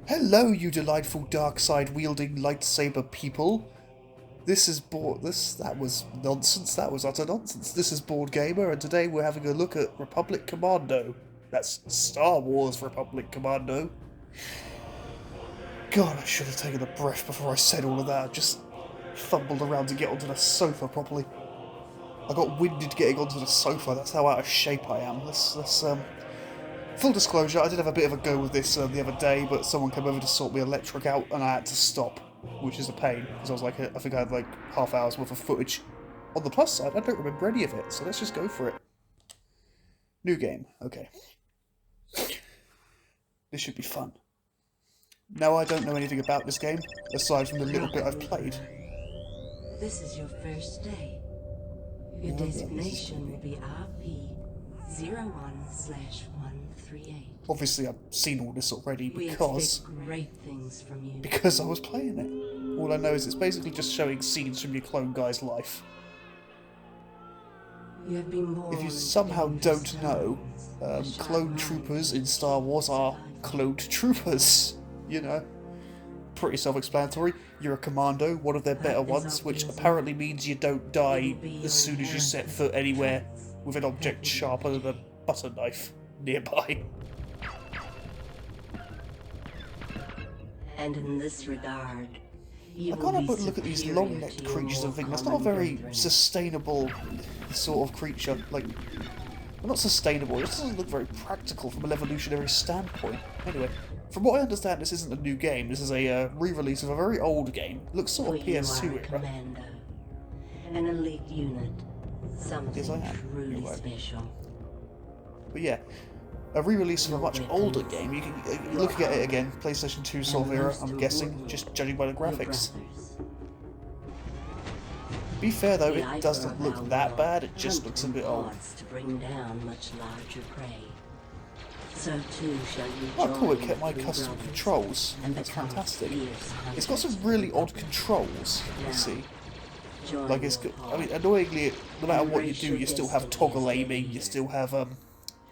Hello, you delightful dark side wielding lightsaber people. This is that was nonsense. That was utter nonsense. This is Board Gamer, and today we're having a look at Republic Commando. That's Star Wars Republic Commando. God, I should have taken a breath before I said all of that. I just fumbled around to get onto the sofa properly. I got winded getting onto the sofa. That's how out of shape I am. Full disclosure, I did have a bit of a go with this the other day, but someone came over to sort my electric out, and I had to stop, which is a pain, because I was like, I think I had like half hour's worth of footage. On the plus side, I don't remember any of it, so let's just go for it. New game, okay. This should be fun. Now, I don't know anything about this game, aside from the little bit I've played. This is your first day. Your designation will be RP-01/138. Obviously, I've seen all this already We because expect great things from you. I was playing it. All I know is it's basically just showing scenes from your clone guy's life. You have been born If you somehow in don't know, stones, clone troopers in Star Wars are cloned troopers, you know. Pretty self-explanatory. You're a commando, one of their better ones, which apparently means you don't die as soon as you set foot anywhere with an object sharper than a butter knife nearby. And in this regard, you I will can't help be but look at these superior long-necked to your creatures and more think that's not a common very brethren. sustainable sort of creature. Like, well, not sustainable, it just doesn't look very practical from an evolutionary standpoint. Anyway, from what I understand, this isn't a new game. This is a re-release of a very old game. It looks sort of For you are PS2 a era. commando, an elite unit, something Yes, I am. truly You're right. special. But yeah, a re-release of a much older game. You can looking at it again, PlayStation 2 sort of era, I'm guessing, just judging by the Your graphics. brothers. To be fair though, The it Iper doesn't look of that our bad, it just hunt looks a bit old. rewards to bring down much larger prey. So too shall you Oh cool, it join kept my three custom brothers controls. and That's become fantastic. fierce It's got some hunters really odd together. controls, you Now, see. join Like it's your got, I mean, heart. annoyingly, no matter what you Embrace do, your you still have destiny toggle as their aiming, you leader. still have,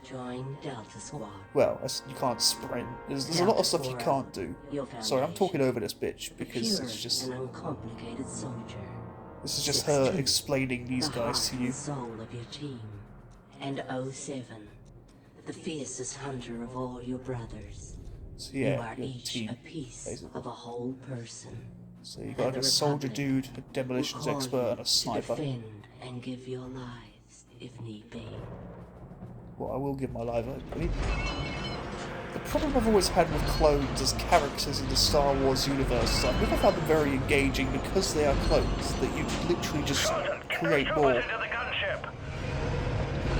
Join Delta Squad. well, you can't sprint. There's a lot of stuff you Delta can't do. Your Sorry, I'm talking foundation. over this bitch, because Pure it's just, and uncomplicated soldier. this is just 16, her explaining these the guys heart to you. and soul of your team. And 07, the fiercest hunter of all your brothers. So You yeah, are your each team, a piece basically. of a whole person. So you got like the a soldier Republic dude, a demolitions will call expert, you and a to sniper. defend and give your lives if need be. Well, I will give my life. I mean, the problem I've always had with clones as characters in the Star Wars universe is I've never found them very engaging because they are clones, that you could literally just create more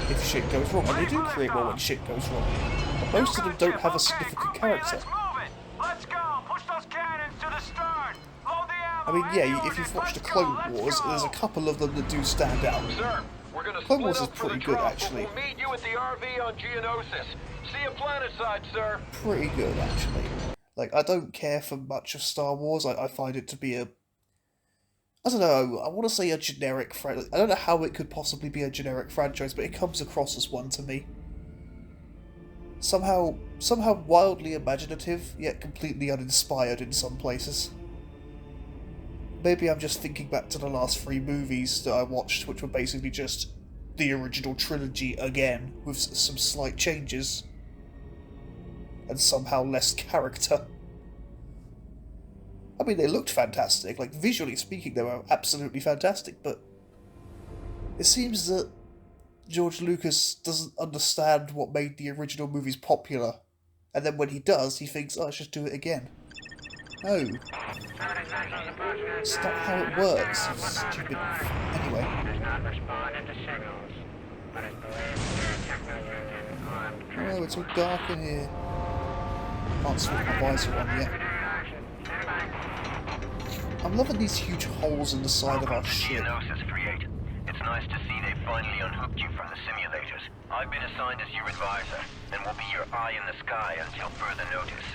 if shit goes wrong. And they do create more when shit goes wrong. But most of them don't have a significant character. I mean, yeah, if you've watched the Clone Wars, there's a couple of them that do stand out. Sir, we're gonna Clone split Wars is up for the pretty good, drop, actually. but we'll meet you at the RV on Geonosis. See you planetside, sir. Pretty good, actually. Like, I don't care for much of Star Wars. I find it to be a... I don't know, I want to say a generic franchise. I don't know how it could possibly be a generic franchise, but it comes across as one to me. Somehow wildly imaginative, yet completely uninspired in some places. Maybe I'm just thinking back to the last 3 movies that I watched, which were basically just the original trilogy again, with some slight changes. And somehow less character. I mean, they looked fantastic, like, visually speaking, they were absolutely fantastic, but it seems that George Lucas doesn't understand what made the original movies popular, and then when he does, he thinks, oh, let's just do it again. No. It's not how it works, you stupid... Anyway. Oh, it's all dark in here. Can't switch my visor on yet. I'm loving these huge holes in the side of our ship. Geonosis, 38. It's nice to see they finally unhooked you from the simulators. I've been assigned as your advisor, and will be your eye in the sky until further notice.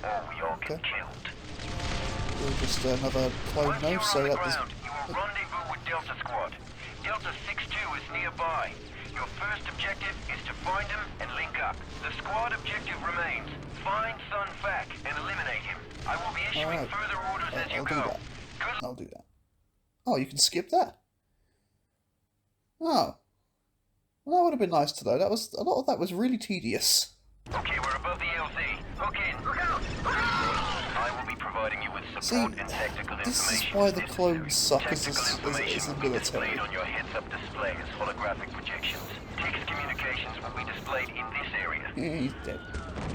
Or we all get killed. We're just another clone Once now, you're so on the that is... ground, you will rendezvous with Delta Squad. Delta 6-2 is nearby. Your first objective is to find him and link up. The squad objective remains: find Sun Fac and eliminate him. awaiting further orders as you I'll do go. that. I'll do that. Oh, you can skip that. Oh. Well, that would have been nice to know. That was a lot of that was really tedious. Okay, we're above the LZ. Hook in. Look out! I will be providing you with support and tactical information. This is why the clones suck as Tactical the information will be military. displayed on your heads-up display as holographic projections. Text communications will be displayed in this area. Yeah, he's dead.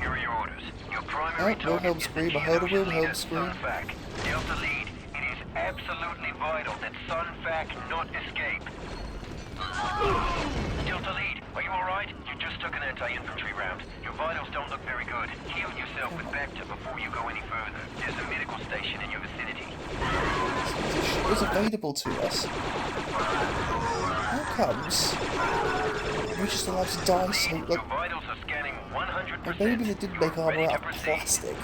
Here are your orders. Your primary Oh, target Wilhelm is the scream. I heard a Geonosian Wilhelm leader, scream. Sunfac. Delta lead, it is absolutely vital that Sunfac not escape. Delta lead, are you alright? You just took an anti-infantry round. Your vitals don't look very good. Heal yourself with Bacta before you go any further. There's a medical station in your vicinity. This shit was available to us. How comes we're just allowed to die so Your like vitals are scanning 100%. maybe they didn't make armor out of plastic.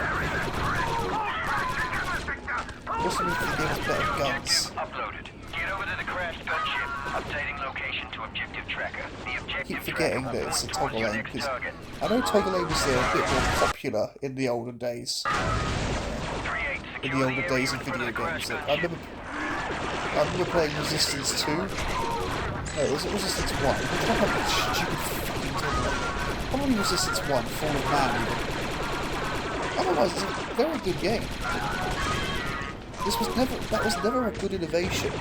Also means they gave us better guns. Uploaded. Get over to the crashed gunship. Updating location to objective tracker. The I objective keep forgetting tracker that will it's a move towards your toggle aim next because target. I know toggle aim was a bit more popular in the olden days. 3-8, In secure the older area days in of front video the crashed games. gunship. I remember playing Resistance 2. No, was it Resistance 1? Which one had that stupid fucking toggle aim? Probably Resistance 1, Fall of Man even. Otherwise, it's a very good game. That was never a good innovation.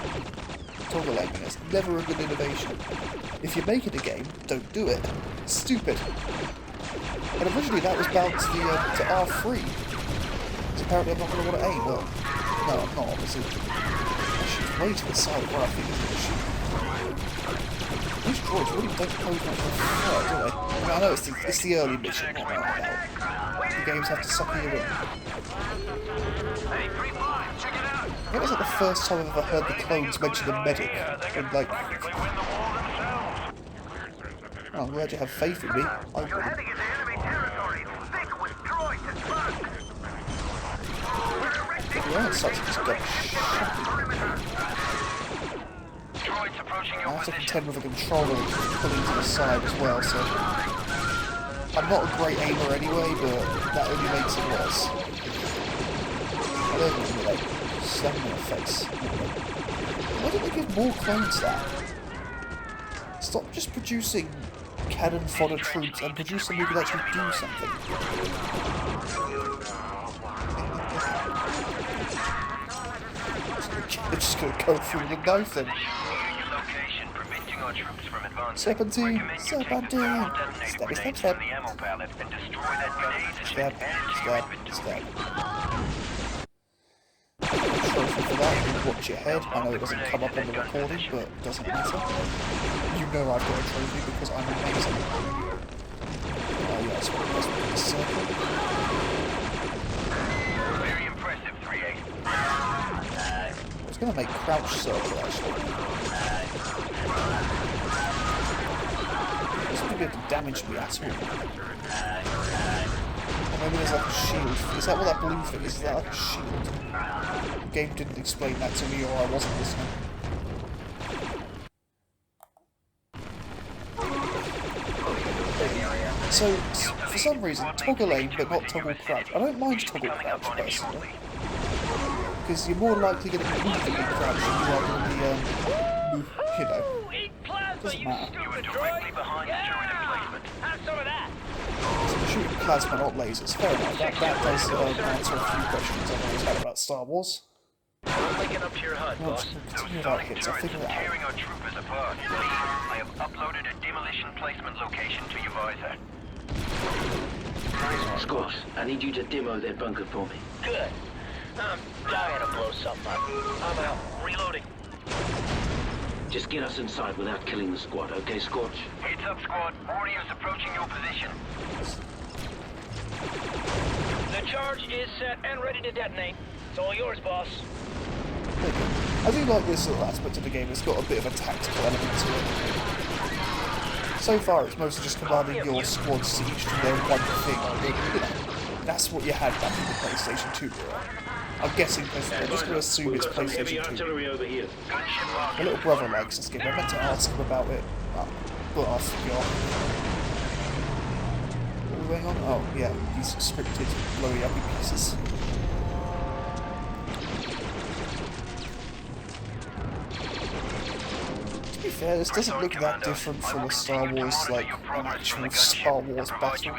Toggle aiming is never a good innovation. If you're making a game, don't do it. It's stupid. And originally that was bound to the to R3. So apparently I'm not going to want to aim. Well, no, I'm not, obviously. I should way to the side where I think it's going to shoot. These droids really don't pose much of a threat, do they? I mean, I know it's the early mission, not now. The games have to suck you in. Hey, 3-5, check it out. That was like the first time I've ever heard the clones mention a medic. And like, Practically win the war themselves. oh, I'm glad you have faith in me. I You're wouldn't. heading into enemy territory, thick with droids and bugs. We're erecting Yeah, it sucks to just go Droids approaching I your have to position. contend with a controller pulling to the side as well, so... I'm not a great aimer anyway, but that only makes it worse. I don't really like slam in the face. Why don't they give more clones that? Stop just producing cannon fodder troops and produce something who can actually do something. They're just gonna go through the knife then. Your location, preventing our troops from advancing. Serpentine! Recommend you take Serpentine! several detonator Stab, grenades stab, from the ammo pallet and destroy that grenade Stab, and your stab, inventory. stab. Trophy for that, you watch your head. I know it doesn't come up on the recording, but it doesn't matter. You know I've got a trophy because I'm amazing. Oh yeah, that's the circle. Very impressive, 3-8. I was going to make crouch circle actually. This wouldn't be able to damage me at all. Or maybe there's like a shield. Is that what that blue thing is? Is that like a shield? The game didn't explain that to me or I wasn't listening. So, for some reason, toggle aim but not toggle crouch. I don't mind toggle crouch personally. Because you're more likely going to be moving in crouch than you are going to be, you know. Doesn't matter. You are directly behind the turret emplacement. Have some of that. So I'm shooting plasma, not lasers. Fair enough. That does answer a few questions I've always had about Star Wars. We're linking up to your HUD, Well, boss. continue Those without sonic hits, I'll turrets figure are it out. tearing our troopers apart. I have uploaded a demolition placement location to your visor. Scorch, I need you to demo that bunker for me. Good. I'm dying to blow something up. I'm out. Reloading. Just get us inside without killing the squad, okay, Scorch? Heads up, squad. Warriors approaching your position. The charge is set and ready to detonate. It's all yours, boss. I do like this little aspect of the game. It's got a bit of a tactical element to it. So far, it's mostly just commanding your squads to each do their one thing. You know, that's what you had back in the PlayStation 2 era. I'm guessing, I'm just going to assume it's We've got some heavy PlayStation 2. artillery over here. Gunship locked. My little brother likes this game. I meant to ask him about it, but I forgot. What are we going on? Oh, yeah, he's scripted blowing up in pieces. fair, this doesn't look that different from a Star Wars, like, an actual Star Wars battle.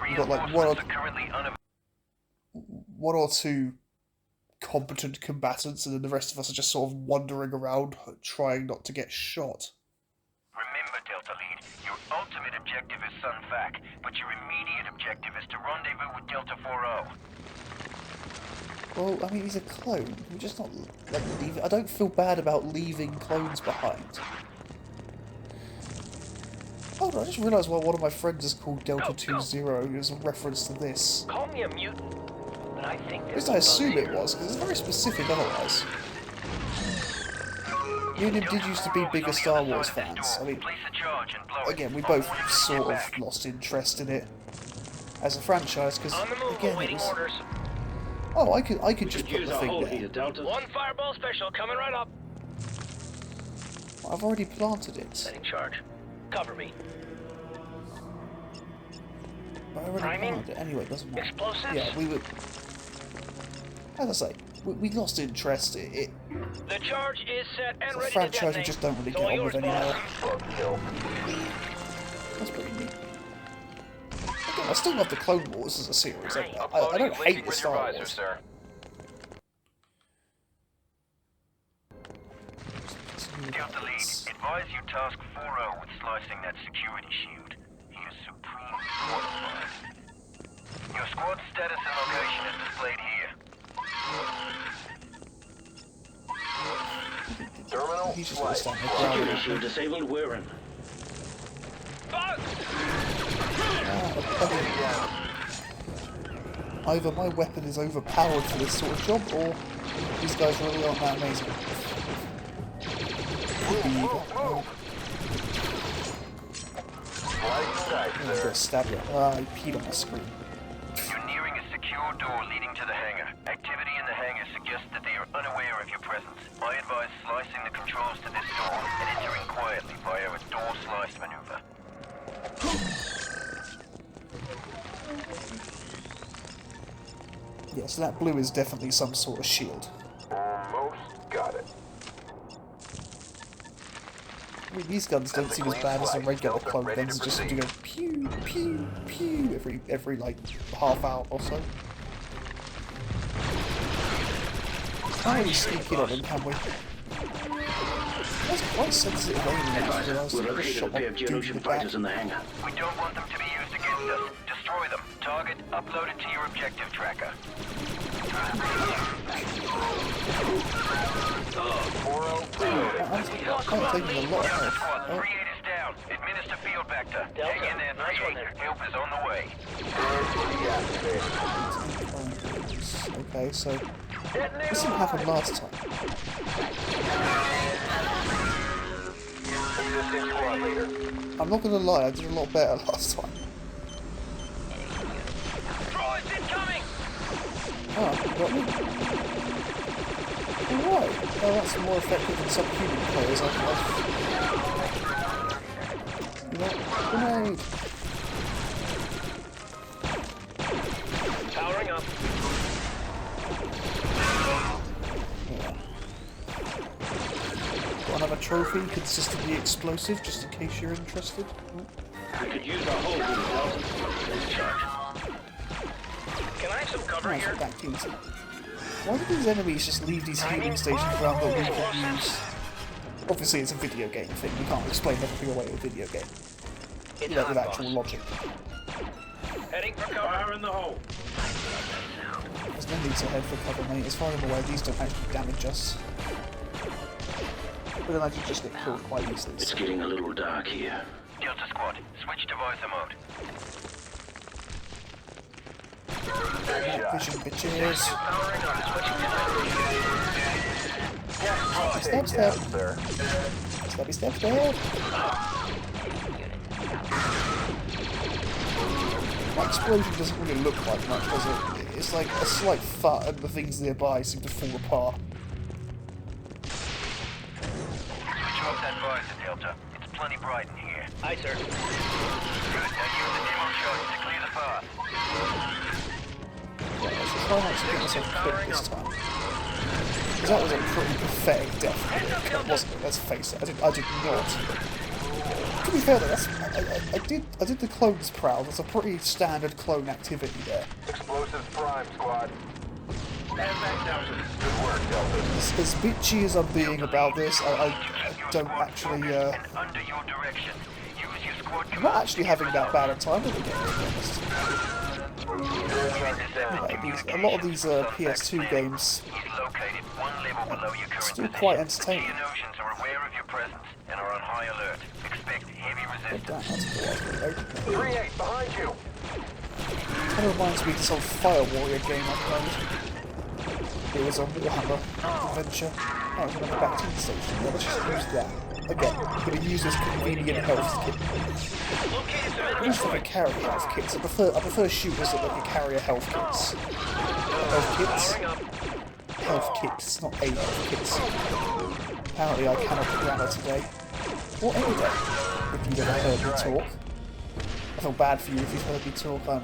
You've got, like, one or two competent combatants, and then the rest of us are just sort of wandering around, trying not to get shot. Remember, Delta Lead, your ultimate objective is Sun Fac, but your immediate objective is to rendezvous with Delta 4-0. Well, I mean, he's a clone. We're just not, like, leave. I don't feel bad about leaving clones behind. Oh, I just realised why one of my friends is called Delta 2-0 as a reference to this. Call me a mutant, but I think At least I assume it was, because it's very specific otherwise. Me and him did used to be bigger Star Wars fans. I mean, again, we both sort of lost interest in it as a franchise, because, again, it was... Oh, I could just put the thing there. One fireball special coming right up. I've already planted it. Setting charge. Cover me. But I already planted it. Anyway, it doesn't matter. Explosives? Yeah, we would... As I say, we lost interest. The charge is set and It's a ready franchise to we detonate. just don't really It's get all on yours, with anymore. boss. That's pretty neat. Again, I still love the Clone Wars as a series. I don't hate the Star Wars. Sir. Delta Lead, advise you task 4-0 with slicing that security shield. He is supremely fortified. Your squad status and location is displayed here. Terminal He's just gonna stand there Security growling. shield disabled. We're in. Either my weapon is overpowered for this sort of job, or these guys really aren't that amazing. I'm gonna stab you. Ah, I peed on my screen. You're nearing a secure door leading to the hangar. Activity in the hangar suggests that they are unaware of your presence. I advise slicing the controls to this door and entering quietly via a door slice maneuver. Yeah, so that blue is definitely some sort of shield. Almost got it. I mean, these guns don't seem as bad as the regular clone guns, just seem to go pew, pew, pew every like half hour or so. Can't really sneak in on them, can we? That's quite sensitive aiming. We located a pair of Geonosian fighters in the hangar. We don't want them to be used against us. Destroy them. Target uploaded to your objective tracker. I'm taking a lot of health. Oh. 3-8 is down. Administer field vector. Hang in there, 3-8. Help is on the way. Okay, so this didn't happen last time. I'm not gonna lie, I did a lot better last time. Droids incoming! Oh, you got me? Alright. Oh, that's more effective than some human players I've... You know, grenade! Powering up. Yeah. Got another trophy, consistently explosive, just in case you're interested. We could use our whole unit, Delta. Can I have some cover Nice, here? back into it. Why do these enemies just leave these healing stations around that we can use? Obviously it's a video game thing, we can't explain everything away with a video game. You know, with actual logic. Heading for cover. Fire in the hole. There's no need to head for cover, mate. As far as I'm aware, these don't actually damage us. But then I can just get killed quite easily. It's So. getting a little dark here. Delta Squad, switch to visor mode. Night vision, bitches. Powering up. Switching to Stab, stab. Stabby, stab, stab. That explosion doesn't really look like much, does it? It's like a slight thud and the things nearby seem to fall apart. Switch off that visor, Delta. It's plenty bright in here. Aye, sir. Good, now use the demo shots to clear the path. Yeah, let's try not to get myself clipped this time. Because that was a pretty pathetic death, wasn't it? Let's face it. I did not. To be fair though, I did the clones prowl. That's a pretty standard clone activity there. Explosives prime, squad. Stand back, Delta. Good work, Delta. As bitchy as I'm being about this, I don't actually, Under your direction. Use your squad I'm not actually having that bad a time with the game, to be honest. A lot of these PS2 games He's located one level below your current still quite entertaining. Geonosians are aware of your presence and are on high alert. Expect heavy resistance. That's cool. 3-8, behind you. Kind of reminds me of this old Fire Warrior game I played. It was a Warhammer adventure. Oh, it's another back to the station. Yeah, let's just use that. Again, I'm going to use this convenient health kit. I just like a carrier health kits. I prefer shooters that let you carry a health kits. Health kits? Health kits, not a health kits. Apparently I cannot grammar today. Or any day, if you've ever heard me talk. I feel bad for you if you've heard me talk. I'm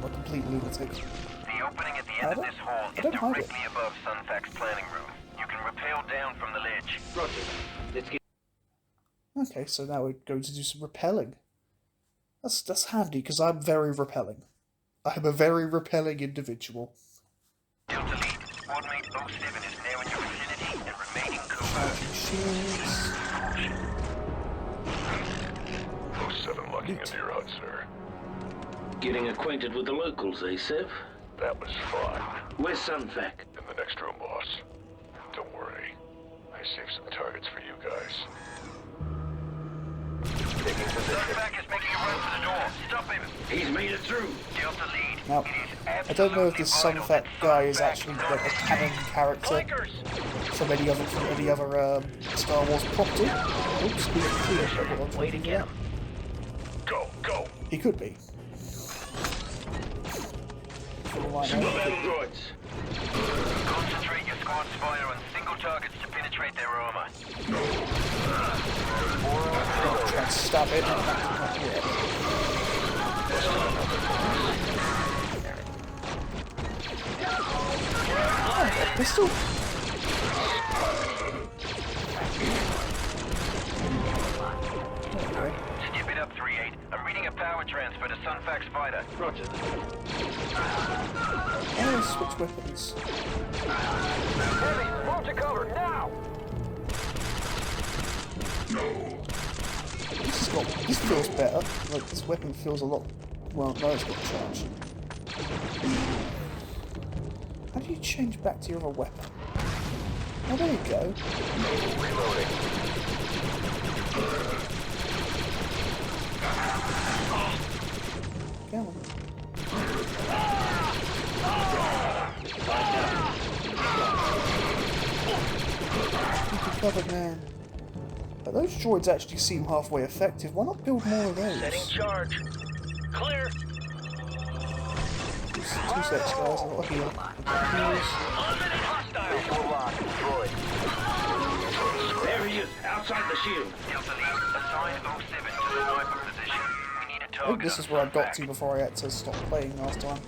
a complete lunatic. The opening at the end of this hall is directly above Sunfac's planning room. You can rappel down from the ledge. Roger. Let's get... Okay, so now we're going to do some rappelling. That's handy, because I'm very repelling. I'm a very repelling individual. Delta lead. Squad mate 07 is now in your vicinity and remaining covert. Shields. 07 locking into your hut, sir. Getting acquainted with the locals, eh, Sev? That was fun. Where's Sunfac? In the next room, boss. Don't worry. I saved some targets for you guys. Sunfac is making a run for the door. Stop him. He's made it through. Delta lead. Now, I don't know if this Sunfat guy is actually like a canon character from any other Star Wars property. Oops, be clear. Way to get him. Go, go! He could be. Droids. Concentrate your squad's fire on single targets to penetrate their armor. Try and stab it. Oh, a pistol. Skip it up, 3-8. I'm reading a power transfer to Sunfac's fighter. Roger. Oh, switch weapons. Heavy, move to cover, now! This feels better. Like, this weapon feels a lot... Well, no, it's got charged. How do you change back to your other weapon? Oh, there you go. Reloading. Go on. Keep it covered, man. But those droids actually seem halfway effective. Why not build more of those? Setting charge. Clear. Two seconds, guys. I've got to heal. Visual lock, destroyed. There he is, outside the shield. Delta lead, assign 07 to the sniper position. We need a I think target. this is where I got to before I had to stop playing last time.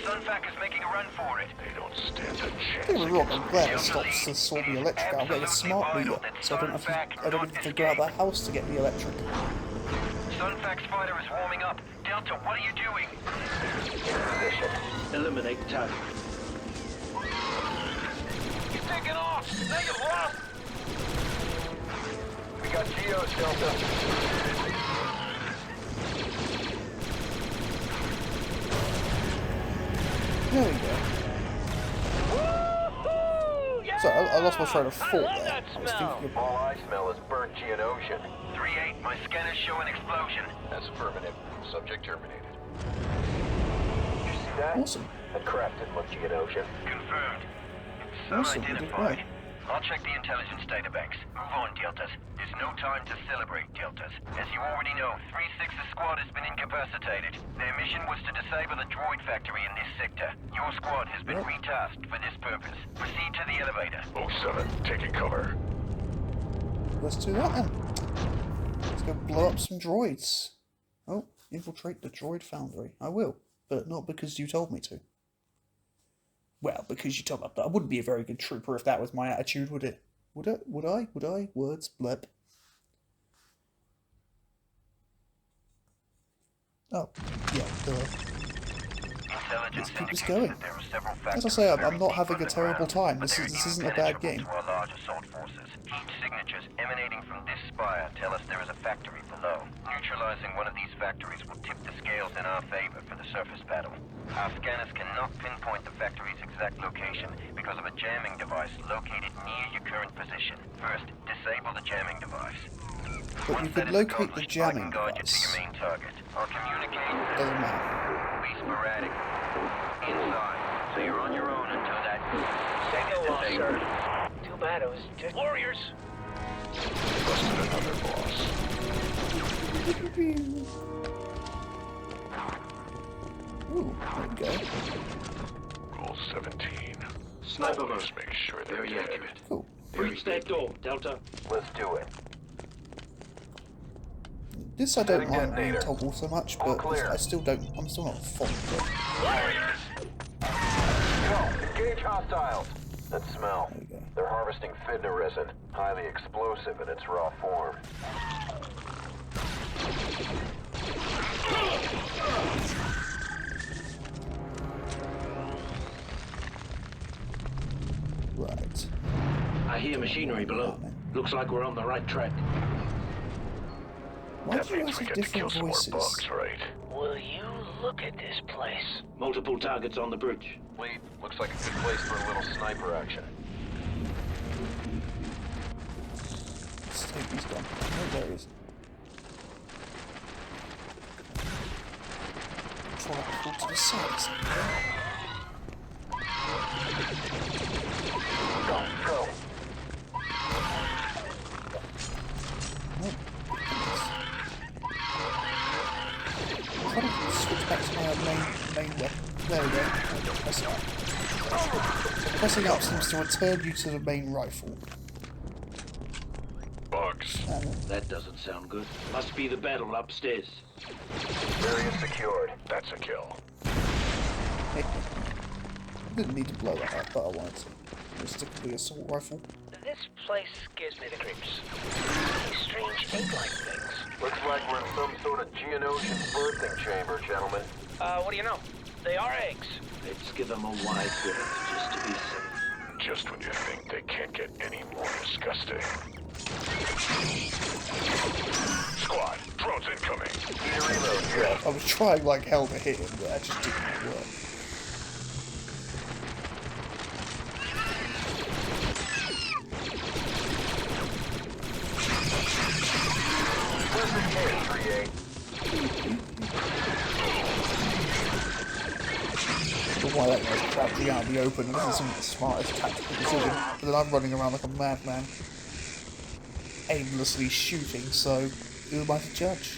Sunfac is making a run for it. They don't stand a chance. Don't get me wrong, I'm glad it stops to sort the electric out. I'm getting a smart meter, so I don't have to go out of the house to get the electric. Sunfac's fighter is warming up. Delta, what are you doing? Eliminate target. He's taking off! Make him run! We got Geos, Delta. There we go. So I lost my train of thought there. I was thinking of... All I smell is burnt Geonosian. 3-8, my scanners show an explosion. That's affirmative. Subject terminated. Did you see that? Awesome. That craft didn't look Geonosian. Confirmed. It's Awesome, you did unidentified. right. I'll check the intelligence databanks. Move on, Deltas. There's no time to celebrate, Deltas. As you already know, 3-6's squad has been incapacitated. Their mission was to disable the droid factory in this sector. Your squad has been retasked for this purpose. Proceed to the elevator. 07, taking cover. Let's do that then. Let's go blow up some droids. Oh, infiltrate the droid foundry. I will, but not because you told me to. Well, because you told me, I wouldn't be a very good trooper if that was my attitude, would it? Would I? Would I? Would I? Words, blep. Oh, yeah, let's keep this going. As I say, I'm not having a terrible time. This isn't a bad game. To our large assault forces. Heat signatures emanating from this spire tell us there is a factory below. Neutralizing one of these factories will tip the scales in our favor for the surface battle. Our scanners cannot pinpoint the factory's exact location because of a jamming device located near your current position. First, disable the jamming device. But you could locate the jamming guide you to device. your main target. Our communication Doesn't matter. will be sporadic. Inside, so you're on your own until that Second loss, sir. Too bad it was just warriors. Busted another boss. Ooh, there we go. Rule 17. Sniper mode. Always make sure they're Very dead. accurate. Cool. Breach that door, Delta. Let's do it. This I don't Setting mind being detonator. toggle so much, All but clear. I'm still not fond of it. Warriors! Go! Engage hostiles! That smell. There we go. They're harvesting fidna resin, highly explosive in its raw form. Right. I hear machinery below. Looks like we're on the right track. Why That do you means guys we have get to kill different some more voices? bugs, right? Will you look at this place? Multiple targets on the bridge. Lead, looks like a good place for a little sniper action. Let's take these down. Oh, there he is. Try to pull to the side. Go, go! No. Try to switch back to my main weapon. There we go. Pressing up seems to return you to the main rifle. Bugs. That doesn't sound good. Must be the battle upstairs. Area secured. That's a kill. Didn't need to blow that up, but I wanted to. Let's stick with the assault rifle. This place gives me the creeps. These strange egg-like things. Looks like we're in some sort of Geonosian birthing chamber, gentlemen. What do you know? They are eggs. Let's give them a wide berth, just to be safe. Just when you think they can't get any more disgusting. Squad, drones incoming. Need a reload here. I was trying like hell to hit him, but that just didn't work. I don't know why that guy's crouching out in the open. This isn't the smartest tactical decision. But then I'm running around like a madman, aimlessly shooting, so who am I to judge?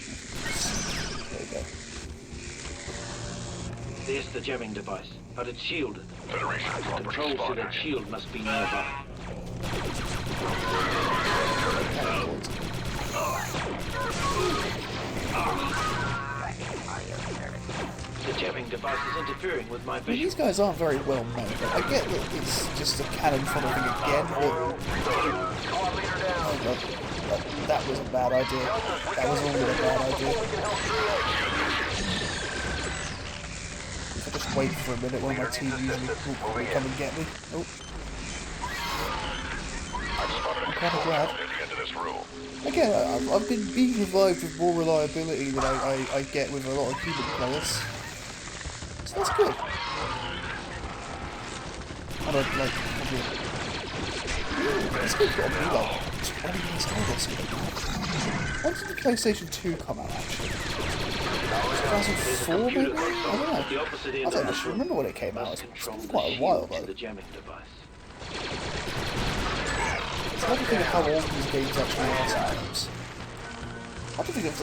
There we go. There's the jamming device, but it's shielded. Federation property Controls to spotted. that shield must be nearby. The jamming device is interfering with my I mean, vision. these guys aren't very well made. I get that it's just a cannon following again, but that was a bad idea. That was already a bad idea. If I just wait for a minute, one of my team usually will come and get me. Oh, I've spotted a I'm kind of control glad. panel near the end of this room. Again, I've been being revived with more reliability than I get with a lot of human players. So that's good. I don't like probably. It's good for me, like 20 years old or something. When did the PlayStation 2 come out actually? 2004 maybe? I don't know. The opposite I end don't of this actually room remember when it came out. must It's control been the quite a while shield to though. the jamming device. It's hard to think of how old these games actually are sometimes. I don't think of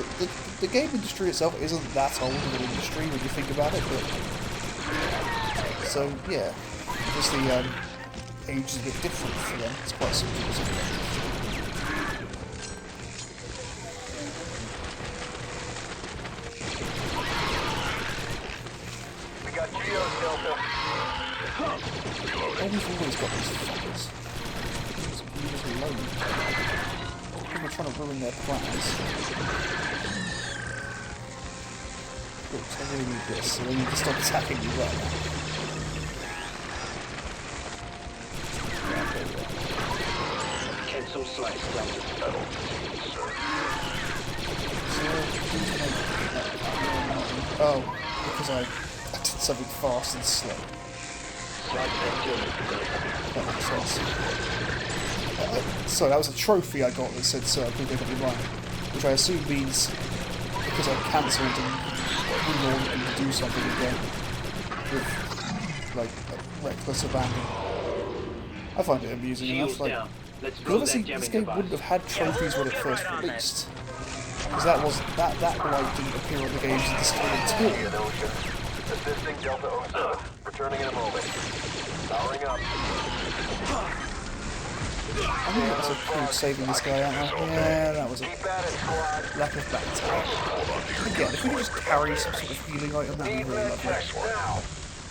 the game industry itself isn't that old of an industry when you think about it, but so yeah, obviously age is a bit different for them. It's quite simple, isn't it? We've always got these fuckers. Just leave us alone. People are trying to ruin their plans. Oops, I really need this, so they need to stop attacking me right now. Cancel slice, Delta. Oh, because I did something fast and slow. That makes sense. So that was a trophy I got that said circle differently mine, which I assume means because I cancelled and reloaded to do something again with like reckless abandon. I find it amusing enough. Like, obviously this game wouldn't have had trophies when it first released, because that light didn't appear on the games in this game until. Assisting Delta 07. Returning in a moment. Powering up. I think that was a crude saving this guy out. Yeah, that was a lack of battle. Again, if we could just carry some sort of healing item, that would be really lovely.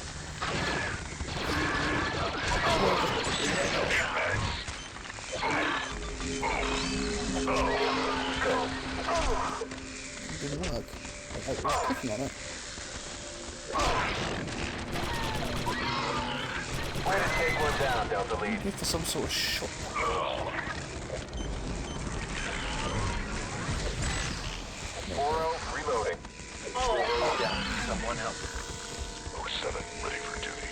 It didn't work. I was clicking on it. Way to take one down, Delta Lead. Looking for some sort of shot. Reloading. Down. Someone help. 07 ready for duty.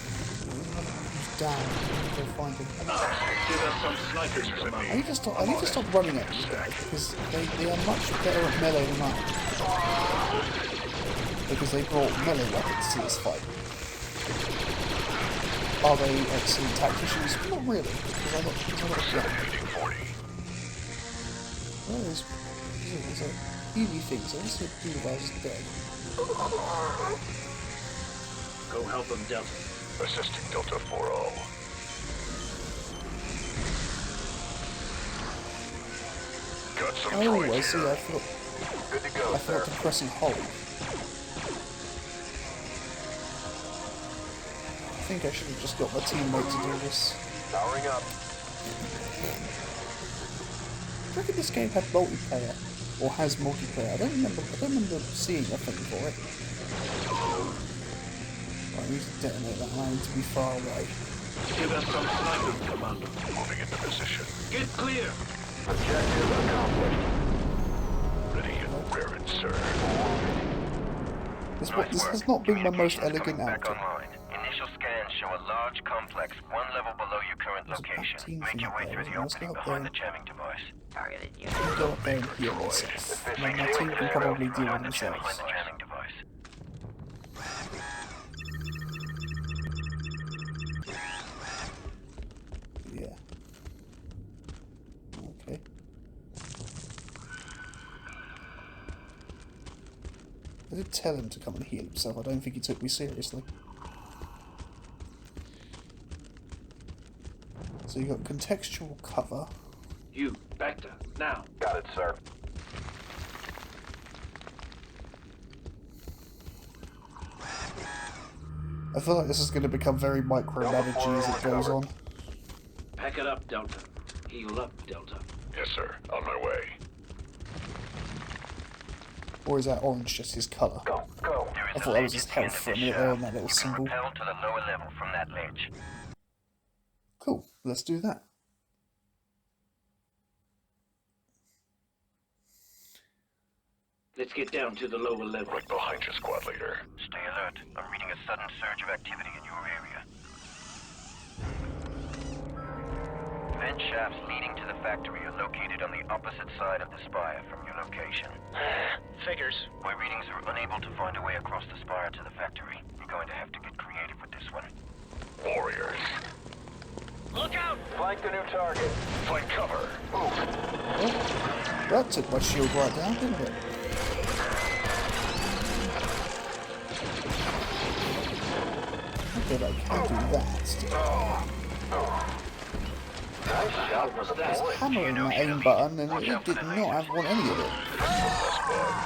He's down. Go find him. Give us some snipers, Commando. I need to stop running at these guys because they are much better at melee than I am. Because they brought melee weapons to this fight. Are they excellent tacticians? Not really, because I got a gun. Well, there's a easy thing, so let's see if the guy's dead. Go help them, Delta. Assisting Delta 4-0. Got some Oh, I droids see, here. I Good to go, forgot to press and hold. I think I should have just got my teammate to do this. Powering up. I reckon this game had multiplayer, or has multiplayer. I don't remember seeing a thing for it. Right, I need to detonate that. I need to be far away. Give us some snipers, Commando. Moving into position. Get clear! Objective accomplished. Ready and raring, sir. This has not been my most elegant Back outfit. online. Initial scans show a large complex one level below your current There's a back location. team Make from your up way there, through the let's go opening up behind there. the jamming device. Targeted I'll go up there and heal myself. My team can probably deal with Behind the themselves. jamming device. Yeah. Okay. I did tell him to come and heal himself. I don't think he took me seriously. So you got contextual cover. You, Bacta, now. Got it, sir. I feel like this is going to become very micromanagey as it goes on. Pack it up, Delta. Heal up, Delta. Yes, sir. On my way. Or is that orange just his colour? Go. I thought that was his health for a minute there on that little symbol. Propel to the lower level from that ledge. Cool, let's do that. Let's get down to the lower level. Right behind you, squad leader. Stay alert. I'm reading a sudden surge of activity in your area. Vent shafts leading to the factory are located on the opposite side of the spire from your location. Figures. My readings are unable to find a way across the spire to the factory. You're going to have to get creative with this one. Warriors. Look out! Flank the new target. Find cover. Oh, that took my shield right down, didn't it? Okay, I can do that. Shot was that. Hammering that aim button and it did not want any of it.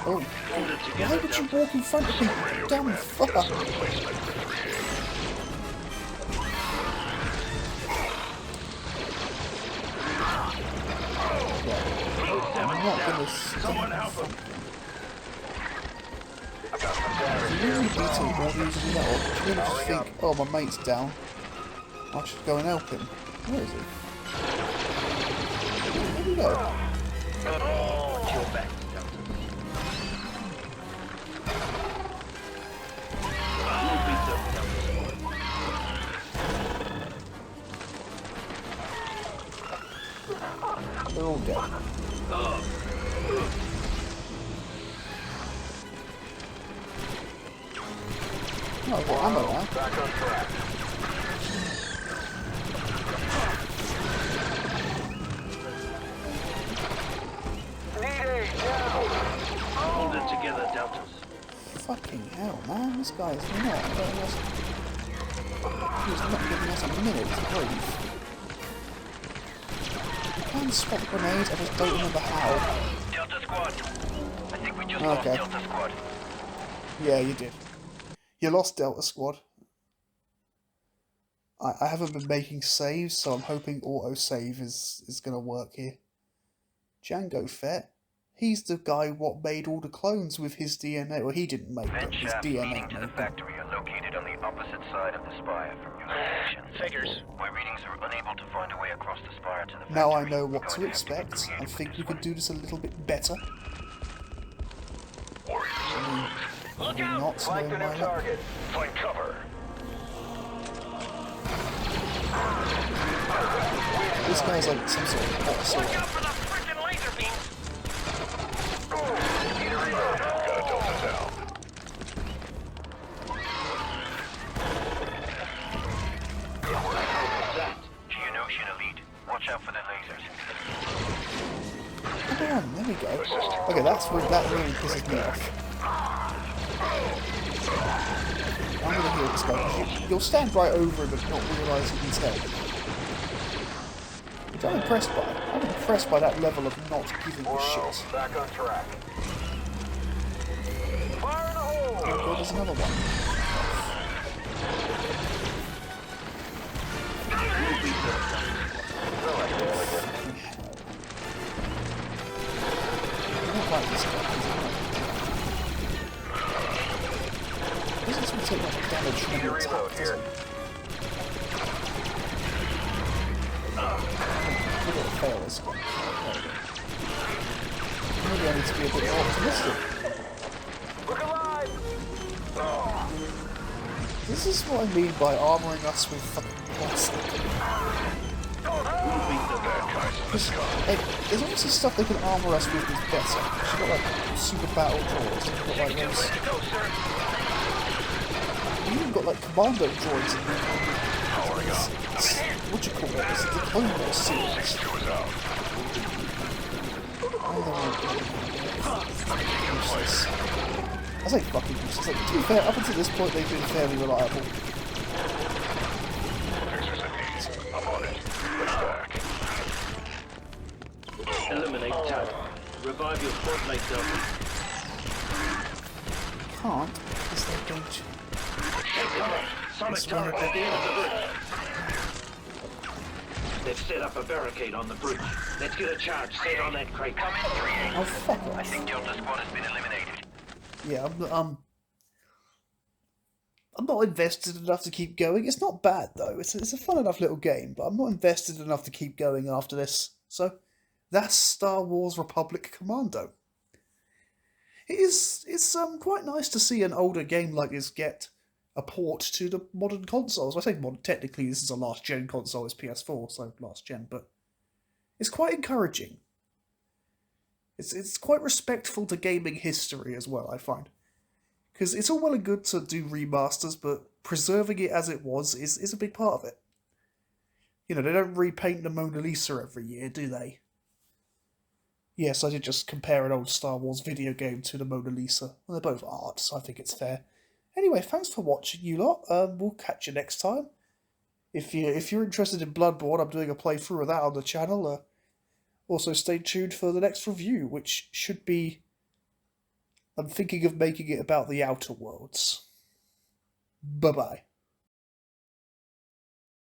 Oh, why would you walk in front of me? Damn fuck! I'm not gonna stop. Do you really beat him or do you just know? Do you really just think, oh my mate's down, I should go and help him? Where is he? Where'd he go? They're all dead. Oh, I've got ammo now. Back on track. Hold it together, Deltas. Fucking hell, man. This guy is not letting us... He's not giving us a minute to breathe. You can swap grenades, I just don't remember how. Delta Squad. I think we just Okay. lost Delta Squad. Yeah, you did. You lost Delta Squad. I haven't been making saves, so I'm hoping autosave is going to work here. Django Fett. He's the guy what made all the clones with his DNA. Well, he didn't make them. Vent His shafts DNA leading to the made them. factory are located on the opposite side of the spire from your location. Figures. My readings are unable to find a way across the spire to the factory. Now I know what We're to going have expect. get I creative think with we this could do this a little bit better. Warriors. Probably not Flank the knowing new my luck. target. Find cover. This guy's like some sort of bot sword. for the freaking laser beam! Got a Delta down. Geonosian Elite. Watch out for the lasers. Come on, there we go. Okay, that really pisses me off. I'm gonna heal this guy, because you'll stand right over him and not realise he's dead. Which I'm impressed by. I'm impressed by that level of not giving a shit. Back on track. Fire in the hole! Oh god, there's another one. I don't like this guy. He doesn't seem to take much damage from the attack, does he? We've got to fail this guy. Maybe I need to be a bit more optimistic. Look alive! This is what I mean by armouring us with fucking plastic. Like, there's obviously stuff they can armour us with that's better. She's got like super battle droids, and you've got like those. You even got like commando droids in what do you call it? It's the Clone Wars series. Useless. I say fucking useless. Like, to be fair, up until this point they've been fairly reliable. Fixers at ease. I'm on it. Let's back. Eliminate target. Revive your squad mate, Delta. Can't, because they don't. Take cover. Sonic turret at the end of the bridge. They've set up a barricade on the bridge. Let's get a charge set on that crate. Come in 3-8. Oh fuck I off. think Delta Squad has been eliminated. Yeah, I'm not invested enough to keep going. It's not bad though. It's a fun enough little game, but I'm not invested enough to keep going after this. So that's Star Wars Republic Commando. It's quite nice to see an older game like this get a port to the modern consoles. I say modern, technically this is a last gen console, it's PS4, so last gen, but it's quite encouraging. It's quite respectful to gaming history as well, I find. Because it's all well and good to do remasters, but preserving it as it was is a big part of it. You know, they don't repaint the Mona Lisa every year, do they? Yes, I did just compare an old Star Wars video game to the Mona Lisa. Well, they're both art, so I think it's fair. Anyway, thanks for watching, you lot. We'll catch you next time. If you're interested in Bloodborne, I'm doing a playthrough of that on the channel. Also, stay tuned for the next review, which should be... I'm thinking of making it about the Outer Worlds. Bye-bye.